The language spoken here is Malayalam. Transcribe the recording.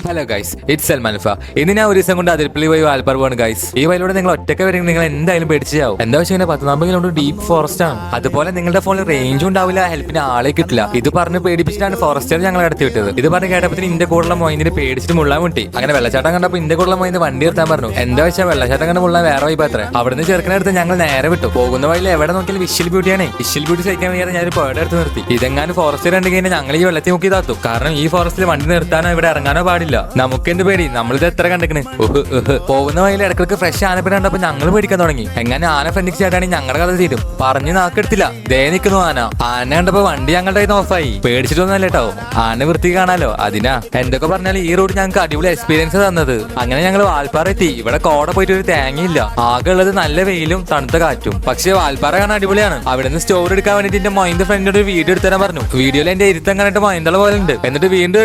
ഹലോ ഗൈസ്, ഇറ്റ്സ് സൽമാൻ ഫ. ഇന്ന് ഞാൻ ഒരു ദിവസം കൊണ്ട് അതിരപ്പള്ളി പോയി വാൽപ്പാറ പോവാണ് ഗൈസ്. ഈ വഴിയിലൂടെ നിങ്ങൾ ഒറ്റയ്ക്ക് വരെങ്കിൽ നിങ്ങൾ എന്തായാലും പേടിച്ചാവും. എന്താ വെച്ചാൽ 10-40 കിലോമീറ്റർ ഡീപ്പ് ഫോറസ്റ്റ് ആണ്. അതുപോലെ നിങ്ങളുടെ ഫോണിൽ റേഞ്ചും ഉണ്ടാവില്ല, ഹെൽപ്പിന് ആളെ കിട്ടില്ല. ഇത് പറഞ്ഞ് പേടിപ്പിച്ചിട്ടാണ് ഫോറസ്റ്റുകാർ ഞങ്ങൾ അടുത്ത് വിട്ടത്. ഇത് പറഞ്ഞ് കേട്ടപ്പോൾ ഇന്റെ കൂടെയുള്ള മൊയിന്റിന് പേടിച്ചിട്ട് മുള്ളാൻ മുട്ടി. അങ്ങനെ വെള്ളച്ചാട്ടം കണ്ടപ്പോൾ ഇന്റെ കൂടെയുള്ള മൊയിന് വണ്ടി നിർത്താൻ പറഞ്ഞു. എന്താ വെച്ചാൽ വെള്ളച്ചാട്ടം കണ്ട് മുള്ളാൻ വേറെ വൈപാത്ര. അവിടുന്ന് ചെറുക്കനെടുത്ത് ഞങ്ങൾ നേരെ വിട്ടു. പോകുന്ന വഴിയിൽ എവിടെ നോക്കിയാലും വിഷ്വൽ ബ്യൂട്ടിയാണ്. വിഷ്വൽ ബ്യൂട്ടി സഹിക്കാൻ വയ്യാതെ ഞാൻ ഒരു പേടെ എടുത്ത് നിർത്തി. ഇതെങ്ങാനും ഫോറസ്റ്റ് കണ്ടു കഴിഞ്ഞാൽ ഞങ്ങൾ ഈ വെള്ളത്തിൽ മുക്കി താത്തു. കാരണം ഈ ഫോറസ്റ്റിൽ വണ്ടി നിർത്താനോ ഇവിടെ ഇറങ്ങാനോ പാടില്ല. നമുക്ക് എന്ത് പേടി, നമ്മളിത് എത്ര കണ്ടിക്കണ്. പോകുന്ന വഴിയിൽ ഇടയ്ക്ക് ഫ്രഷ് ആനപ്പിനെ കണ്ടപ്പോൾ ഞങ്ങൾ പേടിക്കാൻ തുടങ്ങി. എങ്ങനെ ആന ഫ്രണ്ടിക്ക് ചേട്ടാണെങ്കിൽ ഞങ്ങളുടെ കഥ തീരും. പറഞ്ഞു നാക്കെടുത്തില്ല, ദേ നിൽക്കുന്നു ആന. ആന കണ്ടപ്പോ വണ്ടി ഞങ്ങളുടെ കയ്യിൽ നിന്ന് ഓഫായി. പേടിച്ചിട്ടൊന്നല്ല കേട്ടോ, ആന വൃത്തി കാണാലോ അതിനാ. എന്തൊക്കെ പറഞ്ഞാലും ഈ റോഡ് ഞങ്ങൾക്ക് അടിപൊളി എക്സ്പീരിയൻസ് തന്നത്. അങ്ങനെ ഞങ്ങൾ വാൽപ്പാറ എത്തി. ഇവിടെ കോട പോയിട്ട് ഒരു തേങ്ങയില്ല, ആകെ ഉള്ളത് നല്ല വെയിലും തണുത്ത കാറ്റും. പക്ഷേ വാൽപ്പാറ കാണാൻ അടിപൊളിയാണ്. അവിടെ നിന്ന് സ്റ്റോറി എടുക്കാൻ വേണ്ടിട്ട് എന്റെ മൈൻഡ് ഫ്രണ്ടിന്റെ ഒരു വീഡിയോ എടുത്തരാൻ പറഞ്ഞു. വീഡിയോയിൽ എന്റെ ഇരുത്തം കണ്ടിട്ട് മൈൻഡുള്ള പോലെ ഉണ്ട്. എന്നിട്ട് വീണ്ടും